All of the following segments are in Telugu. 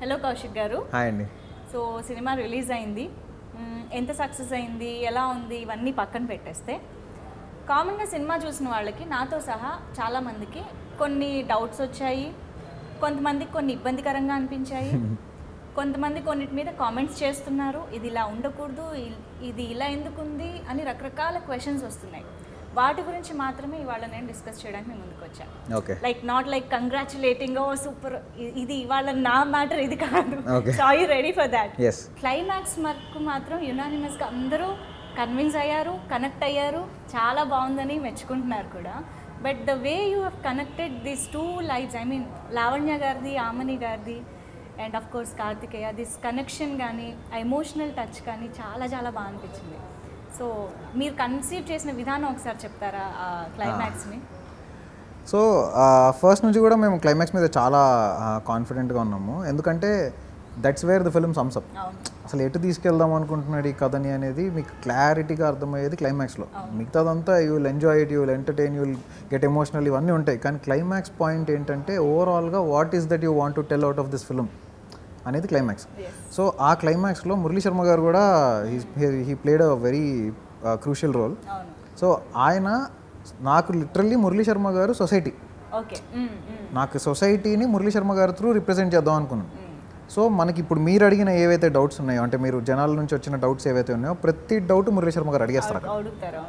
హలో కౌశిక్ గారు. హాయ్ అండి. సో సినిమా రిలీజ్ అయింది, ఎంత సక్సెస్ అయింది, ఎలా ఉంది, ఇవన్నీ పక్కన పెట్టేస్తే కామన్గా సినిమా చూసిన వాళ్ళకి నాతో సహా చాలామందికి కొన్ని డౌట్స్ వచ్చాయి, కొంతమందికి కొన్ని ఇబ్బందికరంగా అనిపించాయి, కొంతమంది కొన్నిటి మీద కామెంట్స్ చేస్తున్నారు, ఇది ఇలా ఉండకూడదు, ఇది ఇలా ఎందుకుంది అని రకరకాల క్వశ్చన్స్ వస్తున్నాయి. వాటి గురించి మాత్రమే ఇవాళ నేను డిస్కస్ చేయడానికి నేను ముందుకు వచ్చాను. Okay. Like not like congratulating oh super, ఇది ఇవాళ నా మ్యాటర్ ఇది కాదు. Okay. So you ready for that? Yes. Climax వరకు మాత్రం యునానిమస్గా అందరూ కన్విన్స్ అయ్యారు, కనెక్ట్ అయ్యారు, చాలా బాగుందని మెచ్చుకుంటున్నారు కూడా. But the way you have connected these two lives, I mean Lavanya గారిది, ఆమని గారిది and of course Karthikeya, this connection కానీ ఆ ఎమోషనల్ టచ్ కానీ చాలా చాలా బాగా అనిపించింది. సో మీరు కన్సీవ్ చేసిన విధానం ఒకసారి చెప్తారా ఆ క్లైమాక్స్ని? సో ఫస్ట్ నుంచి కూడా మేము క్లైమాక్స్ మీద చాలా కాన్ఫిడెంట్గా ఉన్నాము, ఎందుకంటే that's where the film sums up. అసలు ఎటు తీసుకెళ్దాం అనుకుంటున్నాడు ఈ కథని అనేది మీకు క్లారిటీగా అర్థమయ్యేది క్లైమాక్స్లో. మిగతాదంతా you will enjoy it, you will entertain, you will get emotional, ఇవన్నీ ఉంటాయి. కానీ క్లైమాక్స్ పాయింట్ ఏంటంటే ఓవరాల్గా what is that you want to tell out of this film అనేది క్లైమాక్స్. సో ఆ క్లైమాక్స్లో మురళీ శర్మ గారు కూడా he played a very crucial role. So ఆయన నాకు లిటరల్లీ మురళీ శర్మ గారు సొసైటీ, నాకు సొసైటీని మురళీ శర్మ గారు త్రూ రిప్రజెంట్ చేద్దాం అనుకున్నాను. సో మనకి ఇప్పుడు మీరు అడిగిన ఏవైతే డౌట్స్ ఉన్నాయో, అంటే మీరు జనాల నుంచి వచ్చిన డౌట్స్ ఏవైతే ఉన్నాయో ప్రతి డౌట్ మురళీ శర్మ గారు అడిగేస్తారు.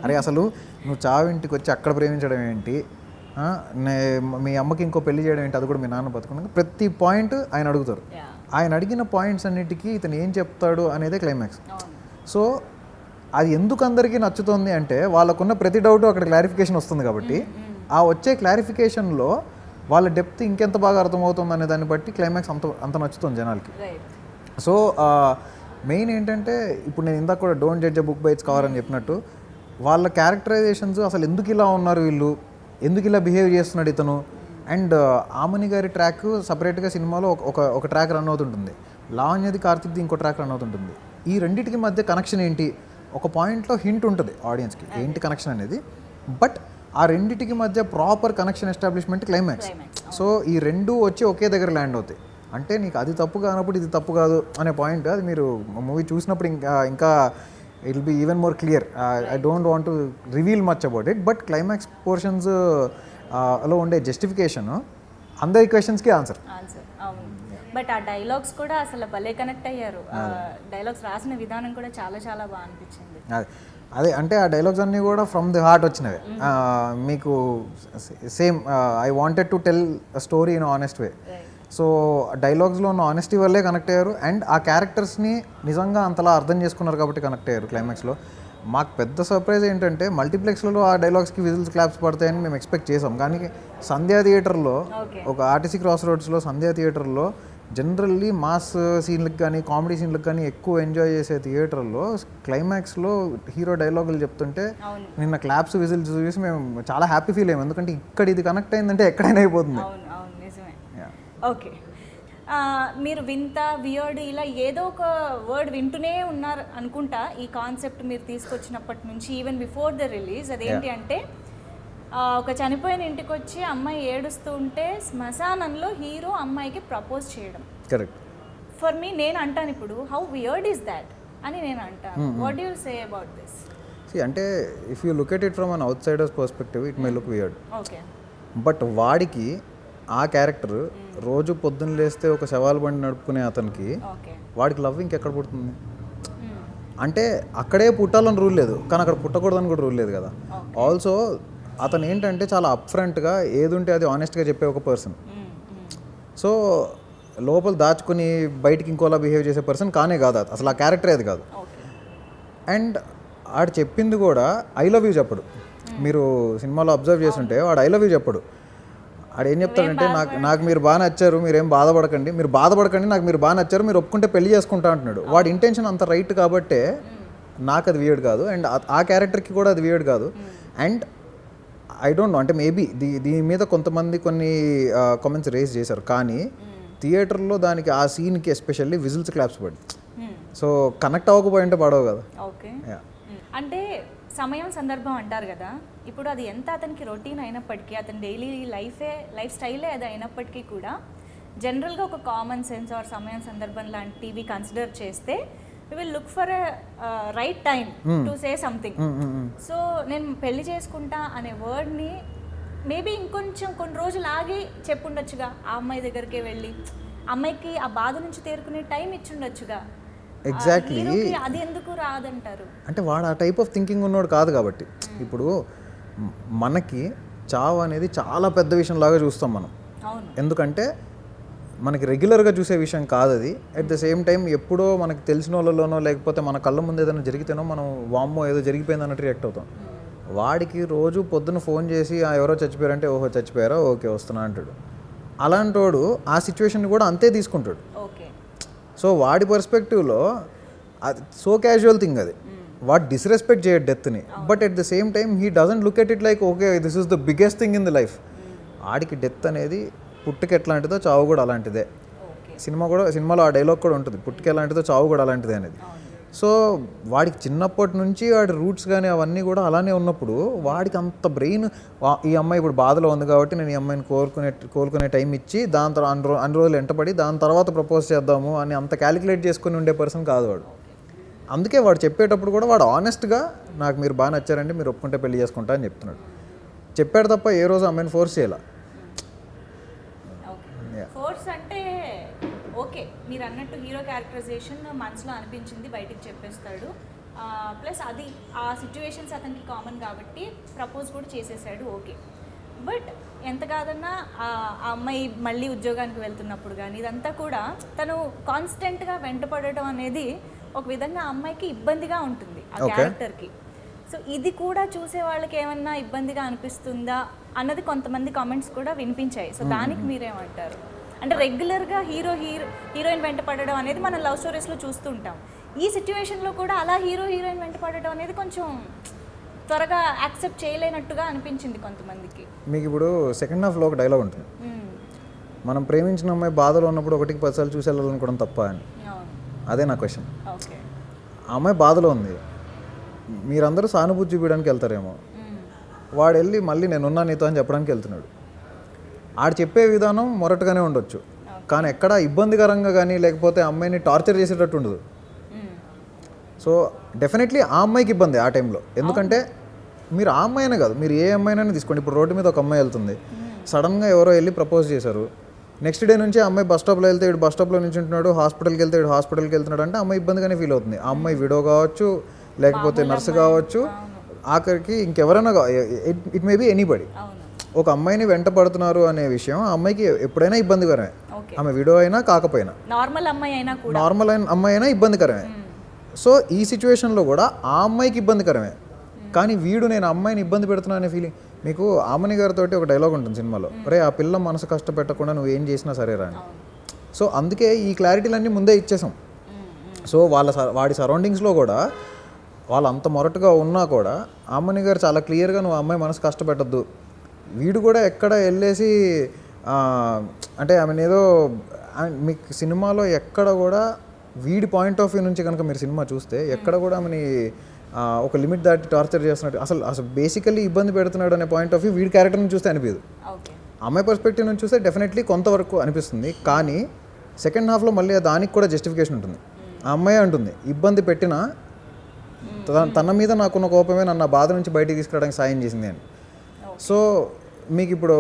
అరే అసలు నువ్వు చావింటికి వచ్చి అక్కడ ప్రేమించడం ఏంటి, మీ అమ్మకి ఇంకో పెళ్లి చేయడం ఏంటి, అది కూడా మీ నాన్న బతుకున్నాక ప్రతి పాయింట్ ఆయన అడుగుతారు. ఆయన అడిగిన పాయింట్స్ అన్నిటికీ ఇతను ఏం చెప్తాడు అనేదే క్లైమాక్స్. సో అది ఎందుకు అందరికీ నచ్చుతుంది అంటే వాళ్ళకున్న ప్రతి డౌట్ అక్కడ క్లారిఫికేషన్ వస్తుంది కాబట్టి ఆ వచ్చే క్లారిఫికేషన్లో వాళ్ళ డెప్త్ ఇంకెంత బాగా అర్థమవుతుంది అనే దాన్ని బట్టి క్లైమాక్స్ అంత నచ్చుతుంది జనాలకి. సో మెయిన్ ఏంటంటే ఇప్పుడు నేను ఇందాక కూడా don't judge a book by its cover అని చెప్పినట్టు వాళ్ళ క్యారెక్టరైజేషన్స్, అసలు ఎందుకు ఇలా ఉన్నారు వీళ్ళు, ఎందుకు ఇలా బిహేవ్ చేస్తున్నాడు ఇతను. అండ్ ఆమని గారి ట్రాక్ సపరేట్గా సినిమాలో ఒక ట్రాక్ రన్ అవుతుంటుంది, లావణ్యది కార్తిక్ది ఇంకో ట్రాక్ రన్ అవుతుంటుంది. ఈ రెండింటికి మధ్య కనెక్షన్ ఏంటి, ఒక పాయింట్లో హింట్ ఉంటుంది ఆడియన్స్కి ఏంటి కనెక్షన్ అనేది. బట్ ఆ రెండింటికి మధ్య proper connection establishment climax. So ఈ రెండు వచ్చి ఒకే దగ్గర ల్యాండ్ అవుతాయి. అంటే నీకు అది తప్పు కానప్పుడు ఇది తప్పు కాదు అనే పాయింట్ అది మీరు మూవీ చూసినప్పుడు ఇంకా it will be even more clear. I don't want to reveal much about it, but climax portions లో ఉండే జస్టిఫికేషన్ అందరి క్వశ్చన్స్కి ఆన్సర్. బట్ ఆ డైలాగ్స్ కూడా అసలు భలే కనెక్ట్ అయ్యారు. డైలాగ్స్ రాసిన విధానం కూడా చాలా చాలా బాగా అనిపించింది. అదే అంటే ఆ డైలాగ్స్ అన్నీ కూడా ఫ్రమ్ ది హార్ట్ వచ్చినవే. మీకు same I wanted to tell a story in honest way. So డైలాగ్స్లో ఉన్న ఆనెస్టీ వల్లే కనెక్ట్ అయ్యారు. అండ్ ఆ క్యారెక్టర్స్ని నిజంగా అంతలా అర్థం చేసుకున్నారు కాబట్టి కనెక్ట్ అయ్యారు క్లైమాక్స్లో. మాకు పెద్ద సర్ప్రైజ్ ఏంటంటే మల్టీప్లెక్స్లలో ఆ డైలాగ్స్కి విజిల్స్ క్లాప్స్ పడతాయని మేము ఎక్స్పెక్ట్ చేసాం. కానీ సంధ్యా థియేటర్లో, ఒక ఆర్టీసీ క్రాస్ రోడ్స్లో సంధ్యా థియేటర్లో జనరల్లీ మాస్ సీన్లకు కానీ కామెడీ సీన్లకు కానీ ఎక్కువ ఎంజాయ్ చేసే థియేటర్లో క్లైమాక్స్లో హీరో డైలాగులు చెప్తుంటే నిన్న క్లాప్స్ విజిల్స్ చూసి మేము చాలా హ్యాపీ ఫీల్ అయ్యాం. ఎందుకంటే ఇక్కడ ఇది కనెక్ట్ అయిందంటే ఎక్కడైనా అయిపోతుంది. ఓకే, మీరు వింత, వియర్డ్ ఇలా ఏదో ఒక వర్డ్ వింటూనే ఉన్నారు అనుకుంటా ఈ కాన్సెప్ట్ మీరు తీసుకొచ్చినప్పటి నుంచి, ఈవెన్ బిఫోర్ ద రిలీజ్. అదేంటి అంటే ఒక చనిపోయిన ఇంటికి వచ్చి అమ్మాయి ఏడుస్తూ ఉంటే శ్మశానంలో హీరో అమ్మాయికి ప్రపోజ్ చేయడం. కరెక్ట్. ఫర్ మీ నేను అంటాను ఇప్పుడు హౌ వియర్డ్ ఈస్ దాట్ అని నేను అంటాను. What do you say about this? అంటే if you look at it from an outsider's perspective it may look weird. Okay. But వాడికి ఆ క్యారెక్టర్ రోజు పొద్దున్న లేస్తే ఒక శవాల బండి నడుపుకునే అతనికి వాడికి లవ్ ఇంకెక్కడ పుడుతుంది అంటే అక్కడే పుట్టాలని రూల్ లేదు, కానీ అక్కడ పుట్టకూడదని కూడా రూల్ లేదు కదా. ఆల్సో అతను ఏంటంటే చాలా అప్ఫ్రంట్గా ఏది ఉంటే అది ఆనెస్ట్గా చెప్పే ఒక పర్సన్. సో లోపల దాచుకుని బయటికి ఇంకోలా బిహేవ్ చేసే పర్సన్ కానే కాదు అసలు, ఆ క్యారెక్టరే అది కాదు. అండ్ ఆడు చెప్పింది కూడా ఐ లవ్ యూ చెప్పడు. మీరు సినిమాలో అబ్జర్వ్ చేస్తుంటే వాడు ఐ లవ్ యూ చెప్పడు. ఆడు ఏం చెప్తాడంటే నాకు మీరు బాగా నచ్చారు, మీరేం బాధపడకండి, నాకు మీరు బాగా నచ్చారు, మీరు ఒప్పుకుంటే పెళ్లి చేసుకుంటా అంటున్నాడు. వాడి ఇంటెన్షన్ అంత రైట్ కాబట్టే నాకు అది వియర్డ్ కాదు, అండ్ ఆ క్యారెక్టర్కి కూడా అది వియర్డ్ కాదు. అండ్ ఐ డోంట్ నో, అంటే మేబీ దీని మీద కొంతమంది కొన్ని కామెంట్స్ రేస్ చేశారు, కానీ థియేటర్లో దానికి ఆ సీన్కి ఎస్పెషల్లీ విజిల్స్ క్లాప్స్ పడి, సో కనెక్ట్ అవ్వకపోయింటే పడవు కదా. ఓకే, అంటే సమయం సందర్భం అంటారు కదా, ఇప్పుడు అది ఎంత అతనికి రొటీన్ అయినప్పటికీ, అతని డైలీ లైఫ్ స్టైలే అది అయినప్పటికీ కూడా జనరల్గా ఒక కామన్ సెన్స్ ఆర్ సమయం సందర్భం లాంటివి కన్సిడర్ చేస్తే we will look for a right time to say something. So నేను పెళ్లి చేసుకుంటా అనే వర్డ్ని మేబీ ఇంకొంచెం కొన్ని రోజులు ఆగి చెప్పుండొచ్చుగా, ఆ అమ్మాయి దగ్గరికి వెళ్ళి అమ్మాయికి ఆ బాధ నుంచి తేరుకునే టైం ఇచ్చుండొచ్చుగా. ఎగ్జాక్ట్లీ. అది ఎందుకు రాదంటారు? అంటే వాడు ఆ టైప్ ఆఫ్ థింకింగ్ ఉన్నోడు కాదు కాబట్టి. ఇప్పుడు మనకి చావు అనేది చాలా పెద్ద విషయం లాగా చూస్తాం మనం. అవును. ఎందుకంటే మనకి రెగ్యులర్గా చూసే విషయం కాదు అది. అట్ ద సేమ్ టైం ఎప్పుడో మనకి తెలిసిన వాళ్ళలోనో లేకపోతే మన కళ్ళ ముందు ఏదైనా జరిగితేనో మనం వామ్మో ఏదో జరిగిపోయింది అన్నట్టు రియాక్ట్ అవుతాం. వాడికి రోజు పొద్దున ఫోన్ చేసి ఎవరో చచ్చిపోయారంటే ఓహో చచ్చిపోయారా ఓకే వస్తున్నా అంటాడు. అలాంటి వాడు ఆ సిచ్యువేషన్ కూడా అంతే తీసుకుంటాడు. ఓకే. సో వాడి పర్స్పెక్టివ్లో అది సో క్యాజువల్ థింగ్ అది. వాడు డిస్రెస్పెక్ట్ చేయడు డెత్ని, but at the same time he doesn't look at it like okay this is the biggest thing in the life. ఆడికి డెత్ అనేది పుట్టుక ఎట్లాంటిదో చావు కూడా అలాంటిదే. సినిమాలో ఆ డైలాగ్ కూడా ఉంటుంది, పుట్టుక ఎలాంటిదో చావు కూడా అలాంటిదే అనేది. సో వాడికి చిన్నప్పటి నుంచి వాడి రూట్స్ కానీ అవన్నీ కూడా అలానే ఉన్నప్పుడు వాడికి అంత బ్రెయిన్, ఈ అమ్మాయి ఇప్పుడు బాధలో ఉంది కాబట్టి నేను ఈ అమ్మాయిని కోలుకునే టైం ఇచ్చి దాని తర్వాత అన్ని రోజులు వెంటపడి దాని తర్వాత ప్రపోజ్ చేద్దాము అని అంత క్యాలిక్యులేట్ చేసుకుని ఉండే పర్సన్ కాదు వాడు. అందుకే వాడు చెప్పేటప్పుడు కూడా వాడు ఆనెస్ట్గా నాకు మీరు బాగా నచ్చారండి, మీరు ఒప్పుకుంటే పెళ్లి చేసుకుంటా అని చెప్తున్నాడు. చెప్పాడు తప్ప ఏ రోజు అమ్మాయిని ఫోర్స్ చేయాల. ఫోర్స్ అంటే ఓకే, మీరు అన్నట్టు హీరో క్యారెక్టరైజేషన్ మనసులో అనిపించింది బయటికి చెప్పేస్తాడు. ప్లస్ అది ఆ సిచ్యువేషన్స్ అతనికి కామన్ కాబట్టి ప్రపోజ్ కూడా చేసేసాడు, ఓకే. బట్ ఎంత కాదన్నా ఆ అమ్మాయి మళ్ళీ ఉద్యోగానికి వెళ్తున్నప్పుడు కానీ ఇదంతా కూడా తను కాన్స్టెంట్గా వెంటపడటం అనేది ఒక విధంగా ఆ అమ్మాయికి ఇబ్బందిగా ఉంటుంది ఆ క్యారెక్టర్కి. సో ఇది కూడా చూసే వాళ్ళకి ఏమన్నా ఇబ్బందిగా అనిపిస్తుందా అన్నది కొంతమంది కామెంట్స్ కూడా వినిపించాయి. సో దానికి మీరేమంటారు? అంటే రెగ్యులర్గా హీరోయిన్ వెంట పడడం అనేది మనం లవ్ స్టోరీస్లో చూస్తూ ఉంటాం. ఈ సిచ్యువేషన్లో కూడా అలా హీరోయిన్ వెంట పడడం అనేది కొంచెం త్వరగా యాక్సెప్ట్ చేయలేనట్టుగా అనిపించింది కొంతమందికి. మీకు ఇప్పుడు సెకండ్ హాఫ్లో ఒక డైలాగ్ ఉంటుంది, మనం ప్రేమించిన అమ్మాయి బాధలో ఉన్నప్పుడు 1కి 10 సార్లు చూసి వెళ్ళాలనుకోవడం తప్ప అని. అదే నా క్వశ్చన్. ఆ అమ్మాయి బాధలో ఉంది, మీరందరూ సానుభూతి చూపించడానికి వెళ్తారేమో, వాడు వెళ్ళి మళ్ళీ నేనున్నా నీతో అని చెప్పడానికి వెళ్తున్నాడు. ఆడు చెప్పే విధానం మొరటుగానే ఉండొచ్చు, కానీ ఎక్కడ ఇబ్బందికరంగా కానీ లేకపోతే అమ్మాయిని టార్చర్ చేసేటట్టు ఉండదు. సో డెఫినెట్లీ ఆ అమ్మాయికి ఇబ్బంది ఆ టైంలో. ఎందుకంటే మీరు ఆ అమ్మాయినే కాదు, మీరు ఏ అమ్మాయినైనా తీసుకోండి. ఇప్పుడు రోడ్డు మీద ఒక అమ్మాయి వెళ్తుంది, సడన్గా ఎవరో వెళ్ళి ప్రపోజ్ చేశారు. నెక్స్ట్ డే నుంచి అమ్మాయి బస్ స్టాప్లో వెళ్తే ఇటు బస్ స్టాప్లో నుంచి ఉంటున్నాడు, హాస్పిటల్కి వెళ్తే ఇటు హాస్పిటల్కి వెళ్తున్నాడు అంటే అమ్మాయి ఇబ్బందిగానే ఫీల్ అవుతుంది. ఆ అమ్మాయి విడో కావచ్చు, లేకపోతే నర్సు కావచ్చు, ఆఖరికి ఇంకెవరైనా ఇట్ మే బి ఎనీబడి. ఒక అమ్మాయిని వెంట పడుతున్నారు అనే విషయం ఆ అమ్మాయికి ఎప్పుడైనా ఇబ్బందికరమే. ఆమె విడో అయినా కాకపోయినా, నార్మల్ అమ్మాయి అయినా ఇబ్బందికరమే. సో ఈ సిచ్యువేషన్లో కూడా ఆ అమ్మాయికి ఇబ్బందికరమే, కానీ వీడు నేను అమ్మాయిని ఇబ్బంది పెడుతున్నా అనే ఫీలింగ్. మీకు ఆమని గారితో ఒక డైలాగ్ ఉంటుంది సినిమాలో, రే ఆ పిల్ల మనసు కష్టపెట్టకుండా నువ్వు ఏం చేసినా సరేరా అని. సో అందుకే ఈ క్లారిటీలన్నీ ముందే ఇచ్చేసాం. సో వాడి సరౌండింగ్స్లో కూడా వాళ్ళు అంత మొరటుగా ఉన్నా కూడా ఆమని గారు చాలా క్లియర్గా నువ్వు అమ్మాయి మనసు కష్టపెట్టద్దు. వీడు కూడా ఎక్కడ వెళ్ళేసి అంటే ఆమెను ఏదో మీకు సినిమాలో ఎక్కడ కూడా వీడి పాయింట్ ఆఫ్ వ్యూ నుంచి కనుక మీరు సినిమా చూస్తే ఎక్కడ కూడా ఆమెని ఒక లిమిట్ దాటి టార్చర్ చేస్తున్నట్టు అసలు బేసికల్లీ ఇబ్బంది పెడుతున్నాడు అనే పాయింట్ ఆఫ్ వ్యూ వీడి క్యారెక్టర్ నుంచి చూస్తే అనిపించదు. అమ్మాయి పర్స్పెక్టివ్ నుంచి చూస్తే డెఫినెట్లీ కొంతవరకు అనిపిస్తుంది, కానీ సెకండ్ హాఫ్లో మళ్ళీ దానికి కూడా జస్టిఫికేషన్ ఉంటుంది. ఆ అమ్మాయి అంటుంది ఇబ్బంది పెట్టినా తన మీద నాకున్న కోపమే నన్ను ఆ బాధ నుంచి బయటికి తీసుకురావడానికి సాయం చేసింది అని. సో మీకు ఇప్పుడు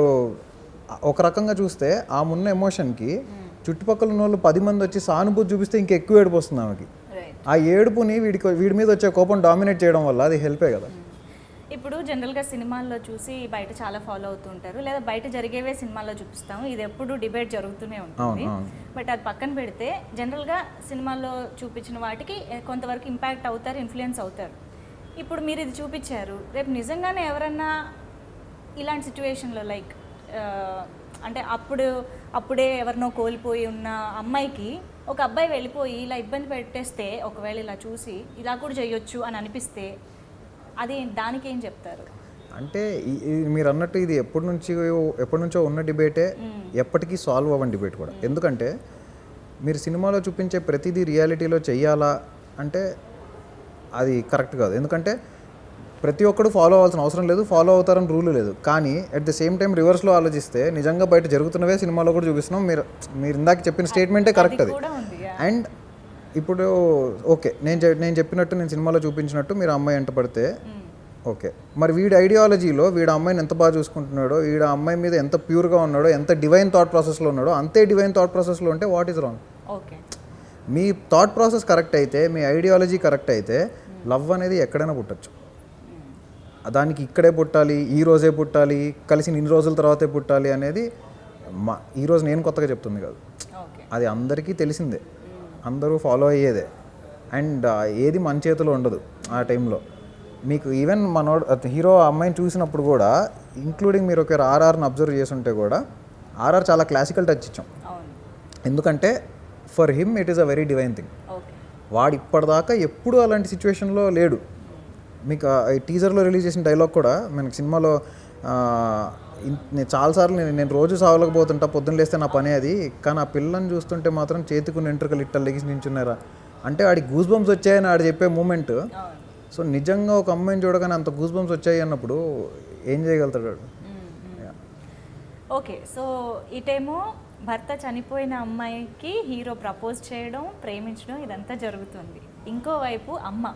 ఒక రకంగా చూస్తే ఆ ఉన్న ఎమోషన్కి చుట్టుపక్కల ఉన్న వాళ్ళు 10 మంది వచ్చి సానుభూతి చూపిస్తే ఇంకా ఎక్కువ ఏడుపు వస్తుంది ఆమెకి. ఆ ఏడుపుని వీడి మీద వచ్చే కోపం డామినేట్ చేయడం వల్ల అది హెల్పే కదా. ఇప్పుడు జనరల్గా సినిమాల్లో చూసి బయట చాలా ఫాలో అవుతూ ఉంటారు, లేదా బయట జరిగేవే సినిమాల్లో చూపిస్తాము, ఇది ఎప్పుడు డిబేట్ జరుగుతూనే ఉంటుంది. బట్ అది పక్కన పెడితే జనరల్గా సినిమాల్లో చూపించిన వాటికి కొంతవరకు ఇంపాక్ట్ అవుతారు, ఇన్ఫ్లుయెన్స్ అవుతారు. ఇప్పుడు మీరు ఇది చూపించారు, రేపు నిజంగానే ఎవరన్నా ఇలాంటి సిచ్యువేషన్లో లైక్ అంటే అప్పుడే ఎవరినో కోల్పోయి ఉన్న అమ్మాయికి ఒక అబ్బాయి వెళ్ళిపోయి ఇలా ఇబ్బంది పెట్టేస్తే, ఒకవేళ ఇలా చూసి ఇలా కూడా చేయొచ్చు అని అనిపిస్తే అది దానికి ఏం చెప్తారు? అంటే మీరు అన్నట్టు ఇది ఎప్పటి నుంచో ఉన్న డిబేటే, ఎప్పటికీ సాల్వ్ అవ్వని డిబేట్ కూడా. ఎందుకంటే మీరు సినిమాలో చూపించే ప్రతిదీ రియాలిటీలో చెయ్యాలా అంటే అది కరెక్ట్ కాదు. ఎందుకంటే ప్రతి ఒక్కడు ఫాలో అవ్వాల్సిన అవసరం లేదు, ఫాలో అవుతారని రూల్ లేదు. కానీ అట్ ద సేమ్ టైం రివర్స్లో ఆలోచిస్తే నిజంగా బయట జరుగుతున్నవే సినిమాలో కూడా చూపిస్తున్నాం. మీరు ఇందాక చెప్పిన స్టేట్మెంటే కరెక్ట్ అది. కూడా ఉంది. అండ్ ఇప్పుడు ఓకే, నేను చెప్పినట్టు, నేను సినిమాలో చూపించినట్టు మీరు అమ్మాయి వెంట పడితే ఓకే, మరి వీడి ఐడియాలజీలో వీడు అమ్మాయిని ఎంత బాగా చూసుకుంటున్నాడో, వీడు అమ్మాయి మీద ఎంత ప్యూర్గా ఉన్నాడో, ఎంత డివైన్ థాట్ ప్రాసెస్లో ఉన్నాడో, అంతే డివైన్ థాట్ ప్రాసెస్లో ఉంటే what is wrong? Okay, me thought process correct అయితే, మీ ఐడియాలజీ కరెక్ట్ అయితే లవ్ అనేది ఎక్కడైనా పుట్టచ్చు. దానికి ఇక్కడే పుట్టాలి, ఈ రోజే పుట్టాలి, కలిసి ఇన్ని రోజుల తర్వాతే పుట్టాలి అనేది ఈరోజు నేను కొత్తగా చెప్తుంది కాదు, అది అందరికీ తెలిసిందే, అందరూ ఫాలో అయ్యేదే. అండ్ ఏది మన చేతిలో ఉండదు ఆ టైంలో. మీకు ఈవెన్ హీరో అమ్మాయిని చూసినప్పుడు కూడా, ఇంక్లూడింగ్ మీరు ఒక ఆర్ఆర్ని అబ్జర్వ్ చేస్తుంటే కూడా, ఆర్ఆర్ చాలా క్లాసికల్ టచ్ ఇచ్చాం. ఎందుకంటే for him it is a very divine thing. వాడు ఇప్పటిదాకా ఎప్పుడూ అలాంటి సిచ్యువేషన్లో లేడు. మీకు ఈ టీజర్లో రిలీజ్ చేసిన డైలాగ్ కూడా మనకి సినిమాలో నేను చాలాసార్లు నేను రోజు సావలేకపోతుంటా, పొద్దున్న లేస్తే నా పని అది, కానీ ఆ పిల్లని చూస్తుంటే మాత్రం చేతికున్న వెంట్రుకలు ఇట్ట లెగిసి నించున్నారా అంటే ఆడికి గూస్ బంప్స్ వచ్చాయని ఆడు చెప్పే మూమెంట్. సో నిజంగా ఒక అమ్మాయిని చూడగానే అంత గూస్ బంప్స్ వచ్చాయి అన్నప్పుడు ఏం చేయగలుగుతాడు? ఓకే, సో ఇటేమో భర్త చనిపోయిన అమ్మాయికి హీరో ప్రపోజ్ చేయడం, ప్రేమించడం ఇదంతా జరుగుతుంది. ఇంకోవైపు అమ్మ,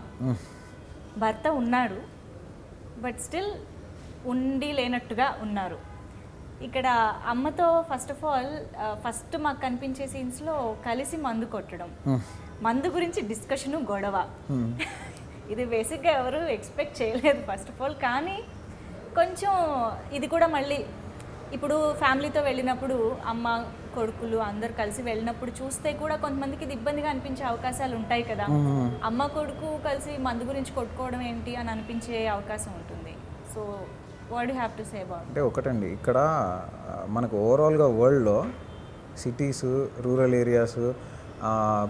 భర్త ఉన్నాడు బట్ స్టిల్ ఉండి లేనట్టుగా ఉన్నారు. ఇక్కడ అమ్మతో ఫస్ట్ ఆఫ్ ఆల్ ఫస్ట్ మాకు కనిపించే సీన్స్లో కలిసి మందు కొట్టడం, మందు గురించి డిస్కషను, గొడవ. ఇది బేసిక్గా ఎవరు ఎక్స్పెక్ట్ చేయలేదు ఫస్ట్ ఆఫ్ ఆల్. కానీ కొంచెం ఇది కూడా మళ్ళీ ఇప్పుడు ఫ్యామిలీతో వెళ్ళినప్పుడు అమ్మ కొడుకులు అందరు కలిసి వెళ్ళినప్పుడు చూస్తే కూడా కొంతమందికి ఇది ఇబ్బందిగా అనిపించే అవకాశాలు ఉంటాయి కదా. అమ్మ కొడుకు కలిసి మందు గురించి కొట్టుకోవడం ఏంటి అని అనిపించే అవకాశం ఉంటుంది. So what you have to say about? అంటే ఒకటండి, ఇక్కడ మనకు ఓవరాల్గా వరల్డ్లో సిటీస్, రూరల్ ఏరియాస్,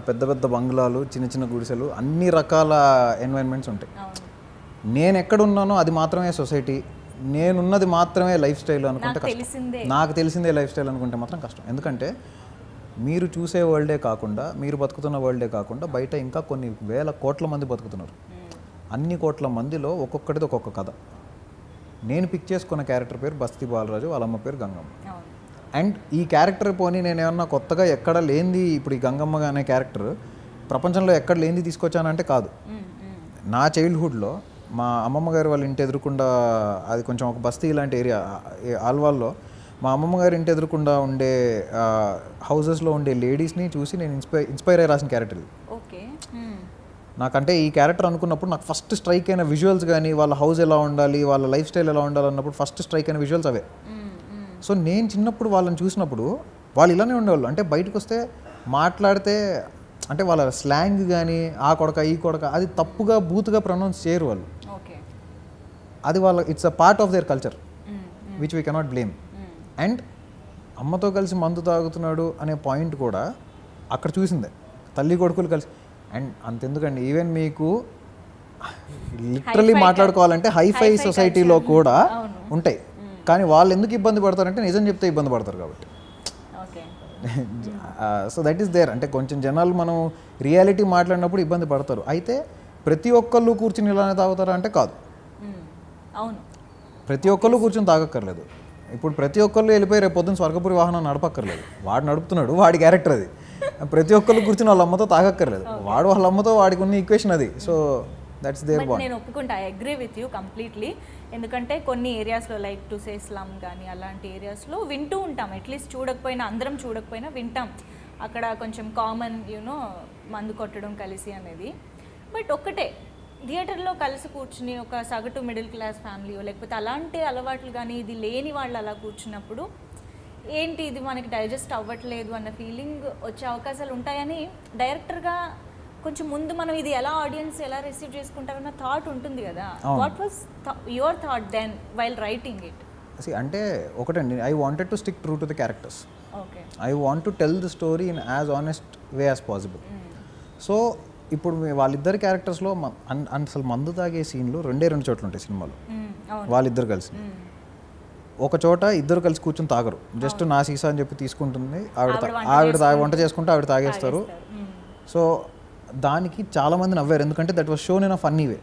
పెద్ద పెద్ద బంగ్లాలు, చిన్న చిన్న గుడిసెలు, అన్ని రకాల ఎన్వైరన్మెంట్స్ ఉంటాయి. నేను ఎక్కడున్నానో అది మాత్రమే సొసైటీ, నేనున్నది మాత్రమే లైఫ్ స్టైల్ అనుకుంటే కష్టం. నాకు తెలిసిందే లైఫ్ స్టైల్ అనుకుంటే మాత్రం కష్టం. ఎందుకంటే మీరు చూసే వరల్డే కాకుండా, మీరు బతుకుతున్న వరల్డే కాకుండా బయట ఇంకా కొన్ని వేల కోట్ల మంది బతుకుతున్నారు. అన్ని కోట్ల మందిలో ఒక్కొక్కటిది ఒక్కొక్క కథ. నేను పిక్ చేసుకున్న క్యారెక్టర్ పేరు బస్తీ బాలరాజు, వాళ్ళమ్మ పేరు గంగమ్మ. అండ్ ఈ క్యారెక్టర్ పోనీ నేను ఏమన్నా కొత్తగా ఎక్కడ లేనిది, ఇప్పుడు ఈ గంగమ్మ అనే క్యారెక్టర్ ప్రపంచంలో ఎక్కడ లేనిది తీసుకొచ్చానంటే కాదు. నా చైల్డ్హుడ్లో మా అమ్మమ్మ గారు వాళ్ళ ఇంటి ఎదురుకుండా, అది కొంచెం ఒక బస్తీ ఇలాంటి ఏరియా ఆల్వాల్లో, మా అమ్మమ్మ గారి ఇంటి ఎదురుకుండా ఉండే హౌజెస్లో ఉండే లేడీస్ని చూసి నేను ఇన్స్పైర్ అయ్యి రాసిన క్యారెక్టర్ ఇది. ఓకే, నాకంటే ఈ క్యారెక్టర్ అనుకున్నప్పుడు నాకు ఫస్ట్ స్ట్రైక్ అయిన విజువల్స్ కానీ, వాళ్ళ హౌస్ ఎలా ఉండాలి, వాళ్ళ లైఫ్ స్టైల్ ఎలా ఉండాలి అన్నప్పుడు ఫస్ట్ స్ట్రైక్ అయిన విజువల్స్ అవే. సో నేను చిన్నప్పుడు వాళ్ళని చూసినప్పుడు వాళ్ళు ఇలానే ఉండేవాళ్ళు. అంటే బయటకు వస్తే మాట్లాడితే అంటే వాళ్ళ స్లాంగ్ కానీ, ఆ కొడక ఈ కొడక, అది తప్పుగా బూతుగా ప్రొనౌన్స్ చేయరు వాళ్ళు. అది వాళ్ళ it's a part of their culture which we cannot blame. And అమ్మతో కలిసి మందు తాగుతున్నాడు అనే పాయింట్ కూడా అక్కడ చూసిందే, తల్లి కొడుకులు కలిసి. అండ్ అంతెందుకండి, ఈవెన్ మీకు లిటరల్లీ మాట్లాడుకోవాలంటే హైఫై సొసైటీలో కూడా ఉంటాయి. కానీ వాళ్ళు ఎందుకు ఇబ్బంది పడతారంటే నిజం చెప్తే ఇబ్బంది పడతారు కాబట్టి. So that is there. అంటే కొంచెం జనాలు మనం రియాలిటీ మాట్లాడినప్పుడు ఇబ్బంది పడతారు. అయితే ప్రతి ఒక్కళ్ళు కూర్చుని ఇలానే తాగుతారా అంటే కాదు. అవును, ప్రతి ఒక్కళ్ళు కూర్చొని తాగక్కర్లేదు. ఇప్పుడు ప్రతి ఒక్కళ్ళు వెళ్ళిపోయి రేపు పొద్దున్న స్వర్గపురి వాహనం నడపక్కర్లేదు. వాడు నడుపుతున్నాడు, వాడి క్యారెక్టర్ అది. ప్రతి ఒక్కళ్ళు కూర్చుని వాళ్ళ అమ్మతో తాగక్కర్లేదు. వాడు వాళ్ళ అమ్మతో వాడికి ఉన్న ఈక్వేషన్ అది. So that's their bond. నేను ఒప్పుకుంటా, I agree with you completely. ఎందుకంటే కొన్ని ఏరియాస్లో లైక్ టు సే స్లమ్ కానీ అలాంటి ఏరియాస్లో వింటూ ఉంటాం. అట్లీస్ట్ చూడకపోయినా, అందరం చూడకపోయినా వింటాం. అక్కడ కొంచెం కామన్ యూనో మందు కొట్టడం కలిసి అనేది. బట్ ఒక్కటే, థియేటర్లో కలిసి కూర్చుని ఒక సగటు మిడిల్ క్లాస్ ఫ్యామిలీ లేకపోతే అలాంటి అలవాట్లు కానీ ఇది లేని వాళ్ళు అలా కూర్చున్నప్పుడు ఏంటి ఇది మనకి డైజెస్ట్ అవ్వట్లేదు అన్న ఫీలింగ్ వచ్చే అవకాశాలు ఉంటాయని డైరెక్టర్గా కొంచెం ముందు మనం ఇది ఎలా ఆడియన్స్ ఎలా రిసీవ్ చేసుకుంటారన్న థాట్ ఉంటుంది కదా. What was your thought then while writing it? అంటే ఒకటండి, I wanted to stick true to the characters. Okay, I want to tell the story in as honest way as possible. So ఇప్పుడు వాళ్ళిద్దరు క్యారెక్టర్స్లో అసలు మందు తాగే సీన్లు రెండు చోట్ల ఉంటాయి సినిమాలో. వాళ్ళిద్దరు కలిసి ఒక చోట ఇద్దరు కలిసి కూర్చొని తాగరు, జస్ట్ నా సీసా అని చెప్పి తీసుకుంటుంది ఆవిడ వంట చేసుకుంటే ఆవిడ తాగేస్తారు. సో దానికి చాలామంది నవ్వారు, ఎందుకంటే that was shown in a funny way.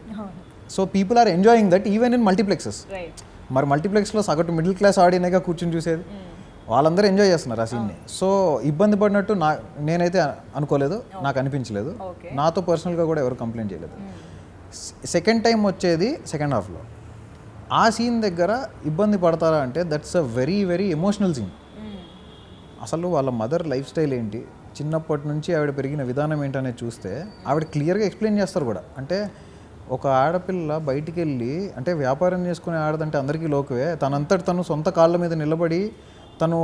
So people are enjoying that even in multiplexes. Right. మరి మల్టీప్లెక్స్లో సగటు మిడిల్ క్లాస్ ఆడియన్గా కూర్చొని చూసేది, వాళ్ళందరూ ఎంజాయ్ చేస్తున్నారు ఆ సీన్ని. సో ఇబ్బంది పడినట్టు నేనైతే అనుకోలేదు, నాకు అనిపించలేదు, నాతో పర్సనల్గా కూడా ఎవరు కంప్లైంట్ చేయలేదు. సెకండ్ టైం వచ్చేది సెకండ్ హాఫ్లో. ఆ సీన్ దగ్గర ఇబ్బంది పడతారా అంటే that's a very very emotional scene. అసలు వాళ్ళ మదర్ లైఫ్ స్టైల్ ఏంటి, చిన్నప్పటి నుంచి ఆవిడ పెరిగిన విధానం ఏంటనేది చూస్తే ఆవిడ క్లియర్గా ఎక్స్ప్లెయిన్ చేస్తారు కూడా. అంటే ఒక ఆడపిల్ల బయటికి వెళ్ళి, అంటే వ్యాపారం చేసుకునే ఆడదంటే అందరికీ లోకువే, తనంతటి తను సొంత కాళ్ళ మీద నిలబడి తను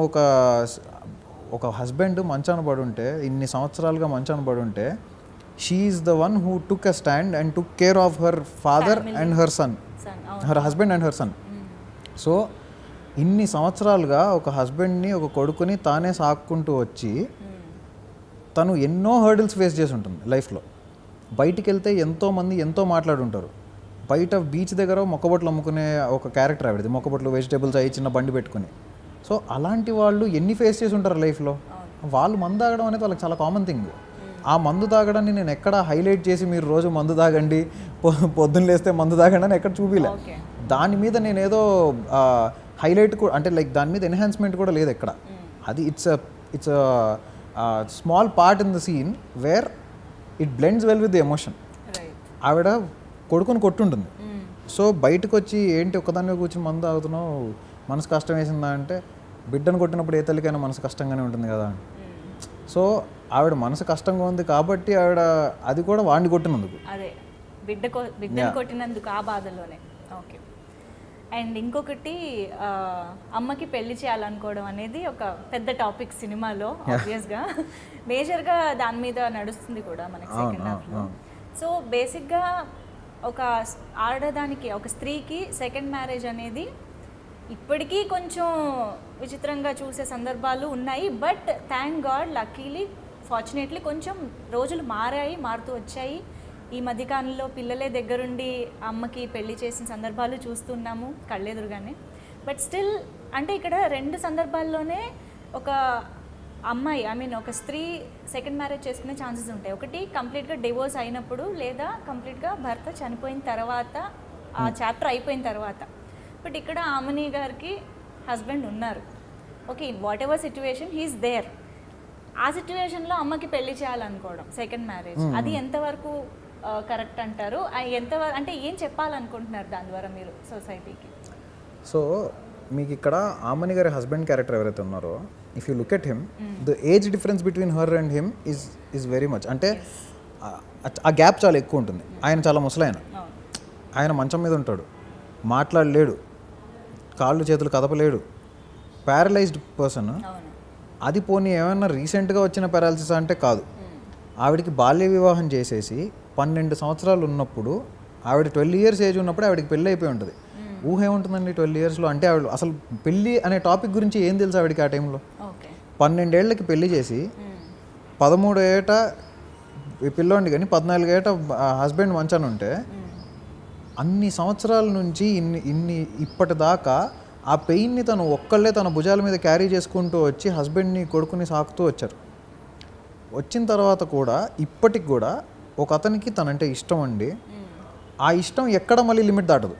ఒక హస్బెండ్ మంచాన పడి ఉంటే, ఇన్ని సంవత్సరాలుగా మంచాన పడి ఉంటే, she is the one who took a stand and took care of her father and her son, her husband and her son. So ఇన్ని సంవత్సరాలుగా ఒక హస్బెండ్ని, ఒక కొడుకుని తానే సాక్కుంటూ వచ్చి తను ఎన్నో హర్డిల్స్ ఫేస్ చేసి ఉంటుంది లైఫ్లో. బయటికి వెళ్తే ఎంతోమంది ఎంతో మాట్లాడుంటారు. బయట బీచ్ దగ్గర మొక్కబొట్లు అమ్ముకునే ఒక క్యారెక్టర్ ఆవిడది, మొక్కబొట్లు వెజిటేబుల్స్ అవి చిన్న బండి పెట్టుకుని. సో అలాంటి వాళ్ళు ఎన్ని ఫేస్ చేసి ఉంటారు లైఫ్లో. వాళ్ళు మందు తాగడం అనేది వాళ్ళకి చాలా కామన్ థింగ్. ఆ మందు తాగడాన్ని నేను ఎక్కడ హైలైట్ చేసి మీరు రోజు మందు తాగండి, పొద్దున్న లేస్తే మందు తాగండి అని ఎక్కడ చూపిలే. దాని మీద నేనేదో హైలైట్ కూడా, అంటే లైక్ దాని మీద ఎన్హాన్స్మెంట్ కూడా లేదు ఎక్కడ. అది it's small part in the scene where it blends well with the emotion. ఆవిడ కొడుకుని కొట్టుంటుంది. సో బయటకు వచ్చి ఏంటి ఒక్కదాన్ని కూర్చొని మందు తాగుతున్నావు, మనసు కష్టం వేసిందా అంటే, బిడ్డను కొట్టినప్పుడు ఏ తల్లికైనా మనసు కష్టంగానే ఉంటుంది కదా. సో ఆవిడ మనసు కష్టంగా ఉంది కాబట్టి ఆవిడ అది కూడా వాడిని కొట్టినందుకు, అదే బిడ్డను కొట్టినందుకు ఆ బాధలోనే. ఓకే. అండ్ ఇంకొకటి, అమ్మకి పెళ్లి చేయాలనుకోవడం అనేది ఒక పెద్ద టాపిక్ సినిమాలో. ఆబ్వియస్గా మేజర్గా దాని మీద నడుస్తుంది కూడా మనకి సెకండ్ హాఫ్లో. సో బేసిక్గా ఒక ఆడదానికి, ఒక స్త్రీకి సెకండ్ మ్యారేజ్ అనేది ఇప్పటికీ కొంచెం విచిత్రంగా చూసే సందర్భాలు ఉన్నాయి. But thank God, luckily, fortunately కొంచెం రోజులు మారుతూ వచ్చాయి. ఈ మధ్యకాలంలో పిల్లలే దగ్గరుండి అమ్మకి పెళ్లి చేసిన సందర్భాలు చూస్తున్నాము కళ్ళెదురుగానే. బట్ స్టిల్ అంటే ఇక్కడ రెండు సందర్భాల్లోనే ఒక అమ్మాయి, ఒక స్త్రీ సెకండ్ మ్యారేజ్ చేసుకునే ఛాన్సెస్ ఉంటాయి. ఒకటి కంప్లీట్గా డివోర్స్ అయినప్పుడు, లేదా కంప్లీట్గా భర్త చనిపోయిన తర్వాత, ఆ చాప్టర్ అయిపోయిన తర్వాత. బట్ ఇక్కడ ఆమని గారికి హస్బెండ్ ఉన్నారు. Okay, in whatever situation he is there. ఆ సిచ్యువేషన్లో అమ్మకి పెళ్లి చేయాలనుకోవడం సెకండ్ మ్యారేజ్, అది ఎంతవరకు కరెక్ట్ అంటారు? ఎంతవరకు అంటే ఏం చెప్పాలనుకుంటున్నారు దాని ద్వారా మీరు సొసైటీకి? సో మీకు ఇక్కడ ఆమని గారి హస్బెండ్ క్యారెక్టర్ ఎవరైతే ఉన్నారో, if you look at him, the age difference between her and him is very much. అంటే ఆ గ్యాప్ చాలా ఎక్కువ ఉంటుంది. ఆయన చాలా ముసలాయన, ఆయన మంచం మీద ఉంటాడు, మాట్లాడలేడు, కాళ్ళు చేతులు కదపలేడు, ప్యారలైజ్డ్ పర్సన్. అది పోనీ ఏమైనా రీసెంట్గా వచ్చిన పారాలసిస్ అంటే కాదు. ఆవిడకి బాల్య వివాహం చేసేసి 12 సంవత్సరాలు ఉన్నప్పుడు, ఆవిడ 12 years ఏజ్ ఉన్నప్పుడు ఆవిడకి పెళ్ళి అయిపోయి ఉంటుంది. ఊహ ఏముంటుందండి 12 yearsలో? అంటే ఆవిడ అసలు పెళ్ళి అనే టాపిక్ గురించి ఏం తెలుసు ఆవిడకి ఆ టైంలో? 12 ఏళ్ళకి పెళ్లి చేసి 13 ఏట పిల్లోండి కానీ 14 ఏట హస్బెండ్ మంచాన ఉంటే, అన్ని సంవత్సరాల నుంచి ఇప్పటిదాకా ఆ పెయిన్ని తను ఒక్కళ్ళే తన భుజాల మీద క్యారీ చేసుకుంటూ వచ్చి హస్బెండ్ని, కొడుకుని సాకుతూ వచ్చారు. వచ్చిన తర్వాత కూడా ఇప్పటికి కూడా ఒక అతనికి తనంటే ఇష్టం అండి. ఆ ఇష్టం ఎక్కడ మళ్ళీ లిమిట్ దాటదు.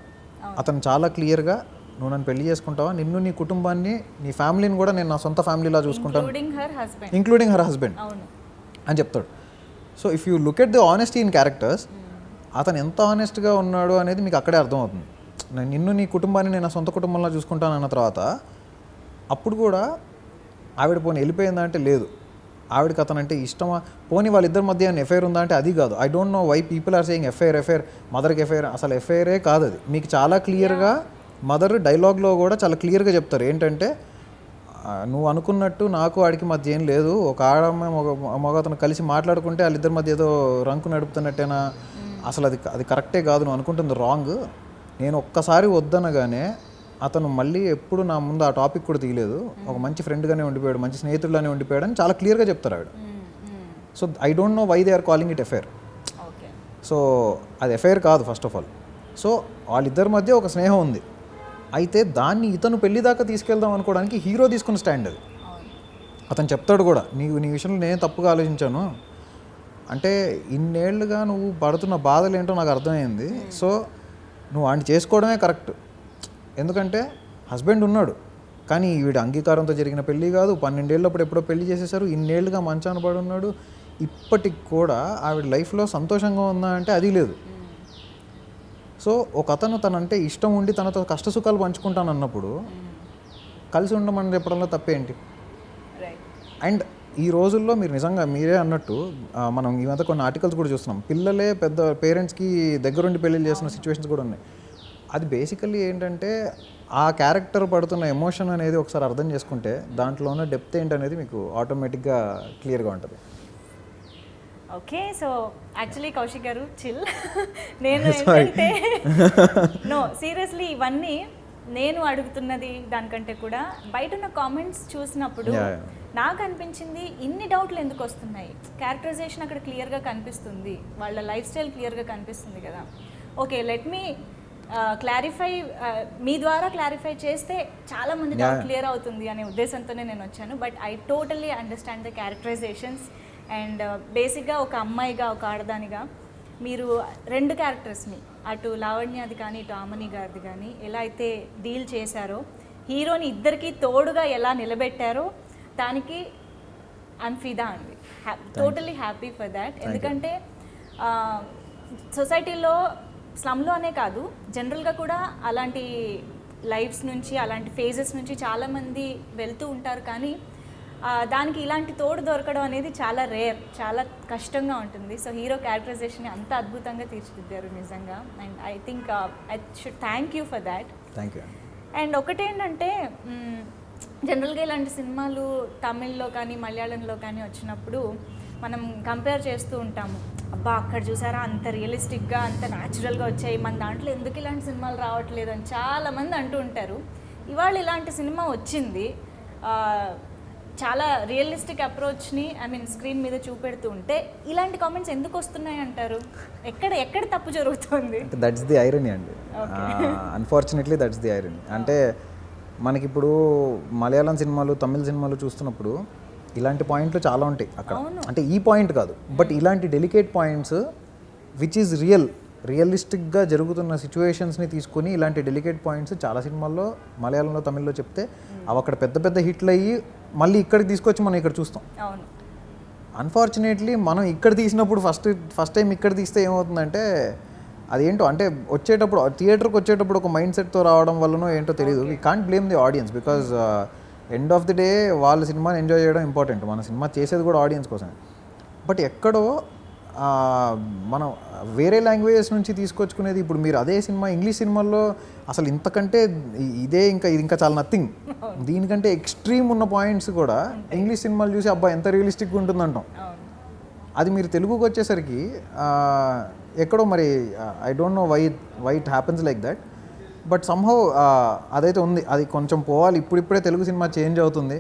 అతను చాలా క్లియర్గా, నువ్వు నన్ను పెళ్లి చేసుకుంటావా, నిన్ను, నీ కుటుంబాన్ని, నీ ఫ్యామిలీని కూడా నేను నా సొంత ఫ్యామిలీలా చూసుకుంటాను, ఇంక్లూడింగ్ హర్ హస్బెండ్ అని చెప్తాడు. So if you look at the honesty in characters, అతను ఎంత ఆనెస్ట్గా ఉన్నాడు అనేది మీకు అక్కడే అర్థమవుతుంది. నిన్ను, నీ కుటుంబాన్ని నేను నా సొంత కుటుంబంలో చూసుకుంటాను అన్న తర్వాత, అప్పుడు కూడా ఆవిడ పోనీ వెళ్ళిపోయిందా అంటే లేదు. ఆవిడకి అతను అంటే ఇష్టమా, పోనీ వాళ్ళిద్దరి మధ్య ఎఫ్ఐఆర్ ఉందా అంటే అది కాదు. I don't know why people are saying FIR, మదర్కి ఎఫ్ఐఆర్. అసలు ఎఫ్ఐఆరే కాదు అది. మీకు చాలా క్లియర్గా మదర్ డైలాగ్లో కూడా చాలా క్లియర్గా చెప్తారు ఏంటంటే, నువ్వు అనుకున్నట్టు నాకు వాడికి మధ్య ఏం లేదు, ఒక ఆడమ్మ మగ అతను కలిసి మాట్లాడుకుంటే వాళ్ళిద్దరి మధ్య ఏదో రంకు నడుపుతున్నట్టేనా, అసలు అది కరెక్టే కాదు, నువ్వు అనుకుంటుంది రాంగ్. నేను ఒక్కసారి వద్దనగానే అతను మళ్ళీ ఎప్పుడు నా ముందు ఆ టాపిక్ కూడా తీయలేదు, ఒక మంచి ఫ్రెండ్గానే ఉండిపోయాడు, మంచి స్నేహితుడిగానే ఉండిపోయాడు అని చాలా క్లియర్గా చెప్తారు ఆవిడ. So I don't know why they are calling it affair. సో అది ఎఫైర్ కాదు ఫస్ట్ ఆఫ్ ఆల్. సో వాళ్ళిద్దరి మధ్య ఒక స్నేహం ఉంది. అయితే దాన్ని ఇతను పెళ్లి దాకా తీసుకెళ్దాం అనుకోవడానికి హీరో తీసుకున్న స్టాండ్ అది. అతను చెప్తాడు కూడా, నీ విషయంలో నేను తప్పుగా ఆలోచించాను, అంటే ఇన్నేళ్లుగా నువ్వు పడుతున్న బాధలు ఏంటో నాకు అర్థమైంది. సో నువ్వు వాడిని చేసుకోవడమే కరెక్ట్. ఎందుకంటే హస్బెండ్ ఉన్నాడు, కానీ వీడి అంగీకారంతో జరిగిన పెళ్ళి కాదు, 12 ఏళ్ళప్పుడు ఎప్పుడో పెళ్లి చేసేసారు, ఇన్నేళ్ళుగా మంచాన పడి ఉన్నాడు, ఇప్పటికి కూడా ఆవిడ లైఫ్లో సంతోషంగా ఉందా అంటే అది లేదు. సో ఒక అతను తనంటే ఇష్టం ఉండి తనతో కష్ట సుఖాలు పంచుకుంటాను అన్నప్పుడు కలిసి ఉండమని చెప్పడంలో తప్పేంటి? అండ్ ఈ రోజుల్లో మీరు నిజంగా మీరే అన్నట్టు మనం ఈ మధ్య కొన్ని ఆర్టికల్స్ కూడా చూస్తున్నాం, పిల్లలే పెద్ద పేరెంట్స్కి దగ్గరుండి పెళ్ళిళ్ళు చేసిన సిచ్యువేషన్స్ కూడా ఉన్నాయి. అది బేసికల్లీ ఏంటంటే ఆ క్యారెక్టర్ పడుతున్న ఎమోషన్ అనేది ఒకసారి అర్థం చేసుకుంటే దాంట్లో ఉన్న డెప్త్ ఏంటనేది మీకు ఆటోమేటిక్గా క్లియర్గా ఉంటుంది. ఓకే, సో యాక్చువల్లీ కౌశిక్ గారు చిల్. నేను ఏంటంటే నో సీరియస్లీ ఇవన్నీ నేను అడుగుతున్నది దానికంటే కూడా బయట ఉన్న కామెంట్స్ చూసినప్పుడు నాకు అనిపించింది ఇన్ని డౌట్లు ఎందుకు వస్తున్నాయి. క్యారెక్టరైజేషన్ అక్కడ క్లియర్గా కనిపిస్తుంది, వాళ్ళ లైఫ్ స్టైల్ క్లియర్గా కనిపిస్తుంది కదా. ఓకే, లెట్ మీ క్లారిఫై, మీ ద్వారా క్లారిఫై చేస్తే చాలా మంది డౌట్ క్లియర్ అవుతుంది అనే ఉద్దేశంతోనే నేను వచ్చాను. But I totally understand the characterisations. And బేసిక్గా ఒక అమ్మాయిగా, ఒక ఆడదానిగా మీరు 2 క్యారెక్టర్స్ని, అటు లావణ్యది కానీ ఇటు ఆమని గారిది కానీ ఎలా అయితే డీల్ చేశారో, హీరోని ఇద్దరికి తోడుగా ఎలా నిలబెట్టారో దానికి ఐమ్ ఫిదా అండి. Totally happy for that. ఎందుకంటే సొసైటీలో స్లమ్లో అనే కాదు, జనరల్గా కూడా అలాంటి లైఫ్స్ నుంచి, అలాంటి ఫేజెస్ నుంచి చాలామంది వెళ్తూ ఉంటారు. కానీ దానికి ఇలాంటి తోడు దొరకడం అనేది చాలా రేర్, చాలా కష్టంగా ఉంటుంది. సో హీరో క్యారెక్టరైజేషన్ని అంత అద్భుతంగా తీర్చిదిద్దారు నిజంగా. And I think I should thank you for that. Thank you. And ఒకటేంటంటే జనరల్గా ఇలాంటి సినిమాలు తమిళ్లో కానీ మలయాళంలో కానీ వచ్చినప్పుడు మనం కంపేర్ చేస్తూ ఉంటాము, అబ్బా అక్కడ చూసారా అంత రియలిస్టిక్గా అంత న్యాచురల్గా వచ్చాయి, మన దాంట్లో ఎందుకు ఇలాంటి సినిమాలు రావట్లేదు అని చాలామంది అంటూ ఉంటారు. ఇవాళ ఇలాంటి సినిమా వచ్చింది, చాలా రియలిస్టిక్ అప్రోచ్ని స్క్రీన్ మీద చూపెడుతూ ఉంటే ఇలాంటి కామెంట్స్ ఎందుకు వస్తున్నాయి అంటారు? ఎక్కడ తప్పు జరుగుతుంది? దట్స్ ది ఐరనీ అండి. Unfortunately that's the irony. అంటే మనకిప్పుడు మలయాళం సినిమాలు, తమిళ సినిమాలు చూస్తున్నప్పుడు ఇలాంటి పాయింట్లు చాలా ఉంటాయి అక్కడ. అంటే ఈ పాయింట్ కాదు, బట్ ఇలాంటి డెలికేట్ పాయింట్స్ విచ్ ఈజ్ రియలిస్టిక్గా జరుగుతున్న సిచ్యువేషన్స్ని తీసుకొని ఇలాంటి డెలికేట్ పాయింట్స్ చాలా సినిమాల్లో మలయాళంలో, తమిళ్లో చెప్తే అవి అక్కడ పెద్ద పెద్ద హిట్లు అయ్యి మళ్ళీ ఇక్కడికి తీసుకొచ్చి మనం ఇక్కడ చూస్తాం. అన్ఫార్చునేట్లీ మనం ఇక్కడ తీసినప్పుడు ఫస్ట్ టైం ఇక్కడ తీస్తే ఏమవుతుందంటే అదేంటో, అంటే వచ్చేటప్పుడు థియేటర్కి వచ్చేటప్పుడు ఒక మైండ్ సెట్తో రావడం వల్లనో ఏంటో తెలియదు. We can't blame the audience, because end of the day వాళ్ళ సినిమాని ఎంజాయ్ చేయడం ఇంపార్టెంట్, మన సినిమా చేసేది కూడా ఆడియన్స్ కోసమే. బట్ ఎక్కడో మనం వేరే లాంగ్వేజెస్ నుంచి తీసుకొచ్చుకునేది, ఇప్పుడు మీరు అదే సినిమా ఇంగ్లీష్ సినిమాల్లో అసలు ఇంతకంటే ఇది ఇంకా చాలా నథింగ్, దీనికంటే ఎక్స్ట్రీమ్ ఉన్న పాయింట్స్ కూడా ఇంగ్లీష్ సినిమాలు చూసి అబ్బా ఎంత రియలిస్టిక్గా ఉంటుందంటాం. అది మీరు తెలుగుకి వచ్చేసరికి ఎక్కడో మరి I don't know why it happens like that. But somehow అదైతే ఉంది, అది కొంచెం పోవాలి. ఇప్పుడిప్పుడే తెలుగు సినిమా చేంజ్ అవుతుంది,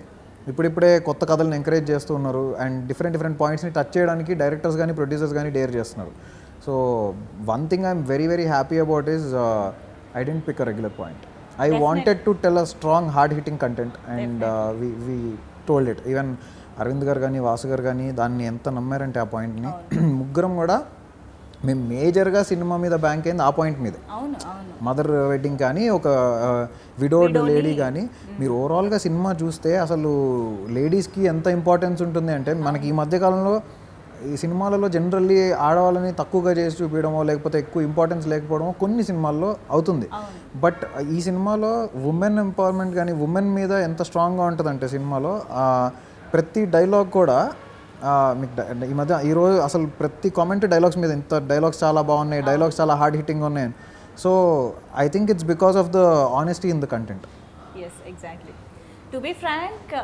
ఇప్పుడిప్పుడే కొత్త కథలను ఎంకరేజ్ చేస్తూ ఉన్నారు, అండ్ డిఫరెంట్ పాయింట్స్ని టచ్ చేయడానికి డైరెక్టర్స్ కానీ ప్రొడ్యూసర్స్ కానీ డేర్ చేస్తున్నారు. So one thing I'm very happy about is I didn't pick a regular point. I wanted to tell a strong hard hitting content and we told it. Even Aravind గారు కానీ వాసు గారు కానీ దాన్ని ఎంత నమ్మారంటే ఆ పాయింట్ని, ముగ్గురం కూడా మేము మేజర్గా సినిమా మీద బ్యాంక్ అయింది ఆ పాయింట్ మీద. మదర్ వెడ్డింగ్ కానీ, ఒక విడోడ్ లేడీ కానీ, మీరు ఓవరాల్గా సినిమా చూస్తే అసలు లేడీస్కి ఎంత ఇంపార్టెన్స్ ఉంటుంది అంటే, మనకి ఈ మధ్యకాలంలో ఈ సినిమాలలో జనరల్లీ ఆడవాళ్ళని తక్కువగా చేసి చూపించడమో లేకపోతే ఎక్కువ ఇంపార్టెన్స్ లేకపోవడమో కొన్ని సినిమాల్లో అవుతుంది. బట్ ఈ సినిమాలో ఉమెన్ ఎంపవర్మెంట్ కానీ, ఉమెన్ మీద ఎంత స్ట్రాంగ్గా ఉంటుందంటే సినిమాలో ప్రతి డైలాగ్ కూడా మీకు ఈ మధ్య ఈరోజు అసలు ప్రతి కామెంట్ డైలాగ్స్ మీద, ఇంత డైలాగ్స్ చాలా బాగున్నాయి, డైలాగ్స్ చాలా హార్డ్ హిట్టింగ్ ఉన్నాయి. So I think it's because of the honesty in the content. Yes, exactly. To be frank,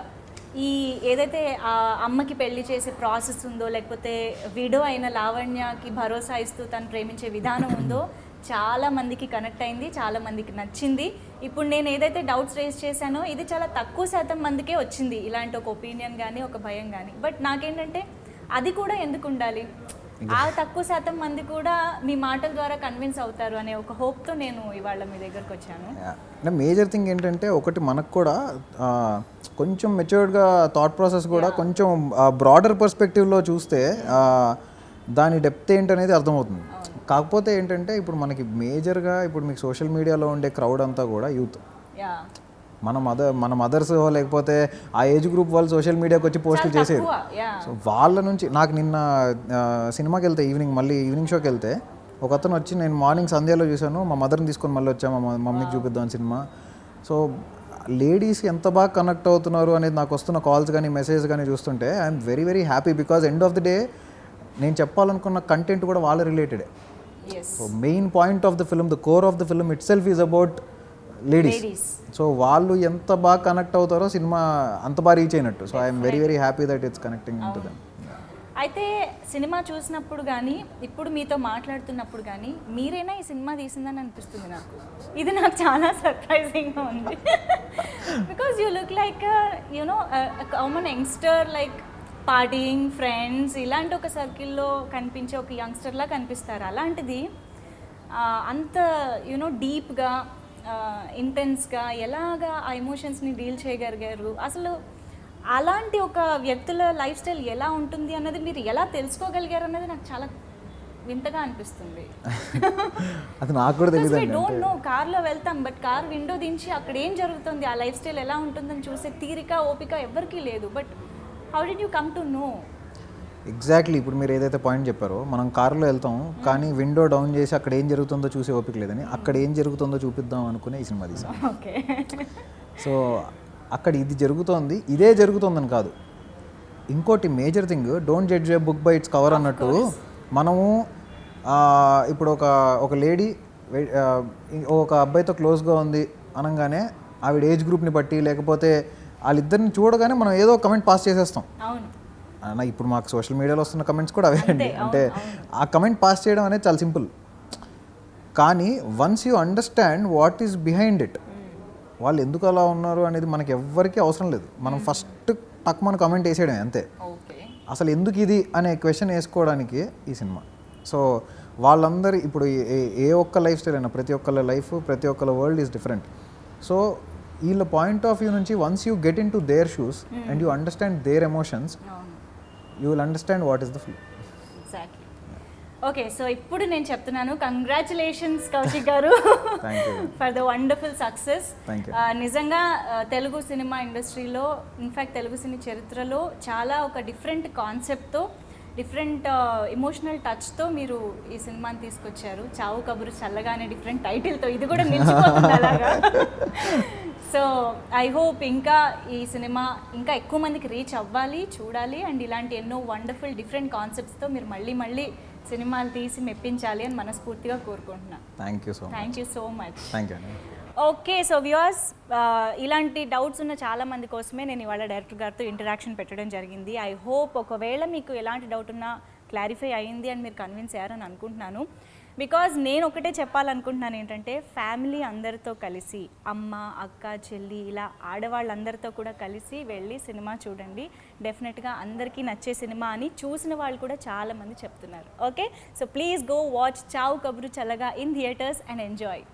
ఈ ఏదైతే ఆ అమ్మకి పెళ్లి చేసే ప్రాసెస్ ఉందో, లేకపోతే విడో అయిన లావణ్యకి భరోసా ఇస్తూ తను ప్రేమించే విధానం ఉందో చాలా మందికి కనెక్ట్ అయింది, చాలా మందికి నచ్చింది. ఇప్పుడు నేను ఏదైతే డౌట్స్ రేస్ చేశానో ఇది చాలా తక్కువ శాతం మందికే వచ్చింది, ఇలాంటి ఒక ఒపీనియన్ కానీ ఒక భయం కానీ. బట్ నాకేంటంటే అది కూడా ఎందుకు ఉండాలి, ఆ తక్కువ శాతం మంది కూడా మీ మాటల ద్వారా కన్విన్స్ అవుతారు అనే ఒక హోప్తో నేను ఇవాళ మీ దగ్గరకు వచ్చాను. మేజర్ థింగ్ ఏంటంటే, ఒకటి మనకు కూడా కొంచెం మెచ్యూర్డ్గా థాట్ ప్రాసెస్ కూడా కొంచెం బ్రాడర్ పర్స్పెక్టివ్లో చూస్తే దాని డెప్త్ ఏంటనేది అర్థమవుతుంది. కాకపోతే ఏంటంటే ఇప్పుడు మనకి మేజర్గా ఇప్పుడు మీకు సోషల్ మీడియాలో ఉండే క్రౌడ్ అంతా కూడా యూత్. యా మన మదర్స్ లేకపోతే ఆ ఏజ్ గ్రూప్ వాళ్ళు సోషల్ మీడియాకి వచ్చి పోస్టులు చేసేది. యా సో వాళ్ళ నుంచి నాకు నిన్న సినిమాకి వెళ్తే ఈవినింగ్ షోకి వెళ్తే ఒక అతను వచ్చి నేను మార్నింగ్ సంధ్యలో చూశాను, మా మదర్ని తీసుకొని మళ్ళీ వచ్చాము మా మమ్మీకి చూపిద్దాం సినిమా. సో లేడీస్ ఎంత బాగా కనెక్ట్ అవుతున్నారు అనేది నాకు వస్తున్న కాల్స్ కానీ మెసేజ్ కానీ చూస్తుంటే I'm very very happy. Because end of the day నేను చెప్పాలనుకున్న కంటెంట్ కూడా వాళ్ళ రిలేటెడే. Yes so main point of the film, the core of the film itself is about ladies. So వాళ్ళు ఎంత బాగా కనెక్ట్ అవుతారో సినిమా అంత బాగా రీచ్ అయినట్టు. So I'm very very happy that it's connecting to them. అయితే సినిమా చూసినప్పుడు కానీ ఇప్పుడు మీతో మాట్లాడుతున్నప్పుడు కానీ మీరేనా ఈ సినిమా తీసిందని అనిపిస్తుంది నాకు. ఇది నాకు చాలా సర్ప్రైజింగ్గా ఉంది. Because you look like you know common youngster, like partying friends ఇలాంటి ఒక సర్కిల్లో కనిపించే ఒక యంగ్స్టర్లా కనిపిస్తారు. అలాంటిది అంత యునో డీప్గా ఇంటెన్స్గా ఎలాగా ఆ ఎమోషన్స్ని డీల్ చేయగలిగారు, అసలు అలాంటి ఒక వ్యక్తుల లైఫ్ స్టైల్ ఎలా ఉంటుంది అన్నది మీరు ఎలా తెలుసుకోగలిగారు అన్నది నాకు చాలా వింతగా అనిపిస్తుంది. అది నాకు కూడా తెలియదు. డోంట్ నో, కార్లో వెళ్తాం బట్ కార్ విండో దించి అక్కడ ఏం జరుగుతుంది, ఆ లైఫ్ స్టైల్ ఎలా ఉంటుందని చూసే తీరిక ఓపిక ఎవరికీ లేదు. But how did you come to know? Exactly ఇప్పుడు మీరు ఏదైతే పాయింట్ చెప్పారో, మనం కారులో వెళ్తాం కానీ విండో డౌన్ చేసి అక్కడ ఏం జరుగుతుందో చూసే ఓపిక లేదని అక్కడ ఏం జరుగుతుందో చూపిద్దాం అనుకునే ఈ సినిమా తీసాం. ఓకే. సో అక్కడ ఇది జరుగుతోంది, ఇదే జరుగుతుందని కాదు. ఇంకోటి major thing, don't judge A book by its cover అన్నట్టు మనము ఇప్పుడు ఒక లేడీ ఒక అబ్బాయితో క్లోజ్గా ఉంది అనగానే ఆవిడ ఏజ్ గ్రూప్ని బట్టి లేకపోతే వాళ్ళిద్దరిని చూడగానే మనం ఏదో కమెంట్ పాస్ చేసేస్తాం. అవును. ఇప్పుడు మాకు సోషల్ మీడియాలో వస్తున్న కమెంట్స్ కూడా అవే అండి. అంటే ఆ కమెంట్ పాస్ చేయడం అనేది చాలా సింపుల్. కానీ once you understand what is behind it, వాళ్ళు ఎందుకు అలా ఉన్నారు అనేది మనకి ఎవ్వరికీ అవసరం లేదు. మనం ఫస్ట్ టక్ మన కమెంట్ వేసేయడం అంతే. అసలు ఎందుకు ఇది అనే క్వశ్చన్ వేసుకోవడానికి ఈ సినిమా. సో వాళ్ళందరి ఇప్పుడు ఏ ఒక్క లైఫ్ స్టైల్ అయినా ప్రతి ఒక్కళ్ళ లైఫ్ ప్రతి ఒక్కళ్ళ వరల్డ్ ఈజ్ డిఫరెంట్. సో వీళ్ళ పాయింట్ ఆఫ్ వ్యూ నుంచి once you get in to their shoes and you understand their emotions, you will understand what is the film. Exactly. Okay, so ఇప్పుడు నేను చెప్తున్నాను, కంగ్రాచులేషన్స్ కౌశిక్ గారు ఫర్ ద వండర్ఫుల్ సక్సెస్. నిజంగా తెలుగు సినిమా ఇండస్ట్రీలో, ఇన్ఫ్యాక్ట్ తెలుగు సినీ చరిత్రలో చాలా ఒక డిఫరెంట్ కాన్సెప్ట్తో, డిఫరెంట్ ఎమోషనల్ టచ్తో మీరు ఈ సినిమాని తీసుకొచ్చారు. చావు కబురు చల్లగానే డిఫరెంట్ టైటిల్తో, ఇది కూడా నిలిచిపోతుంది అలాగా. సో ఐ హోప్ ఇంకా ఈ సినిమా ఇంకా ఎక్కువ మందికి రీచ్ అవ్వాలి, చూడాలి, అండ్ ఇలాంటి ఎన్నో వండర్ఫుల్ డిఫరెంట్ కాన్సెప్ట్స్తో మీరు మళ్ళీ సినిమాలు తీసి మెప్పించాలి అని మనస్ఫూర్తిగా కోరుకుంటున్నాను. Thank you so much. Okay, so viewers, ఇలాంటి డౌట్స్ ఉన్న చాలా మంది కోసమే నేను ఇవాళ డైరెక్టర్ గారితో ఇంటరాక్షన్ పెట్టడం జరిగింది. ఐ హోప్ ఒకవేళ మీకు ఎలాంటి డౌట్ ఉన్నా క్లారిఫై అయ్యింది అని మీరు కన్విన్స్ అయ్యారని అనుకుంటున్నాను. బికాజ్ నేను ఒకటే చెప్పాలనుకుంటున్నాను ఏంటంటే, ఫ్యామిలీ అందరితో కలిసి, అమ్మ అక్క చెల్లి ఇలా ఆడవాళ్ళందరితో కూడా కలిసి వెళ్ళి సినిమా చూడండి. డెఫినెట్గా అందరికీ నచ్చే సినిమా అని చూసిన వాళ్ళు కూడా చాలామంది చెప్తున్నారు. Okay, so please go watch చావు కబురు చల్లగా ఇన్ థియేటర్స్ అండ్ ఎంజాయ్.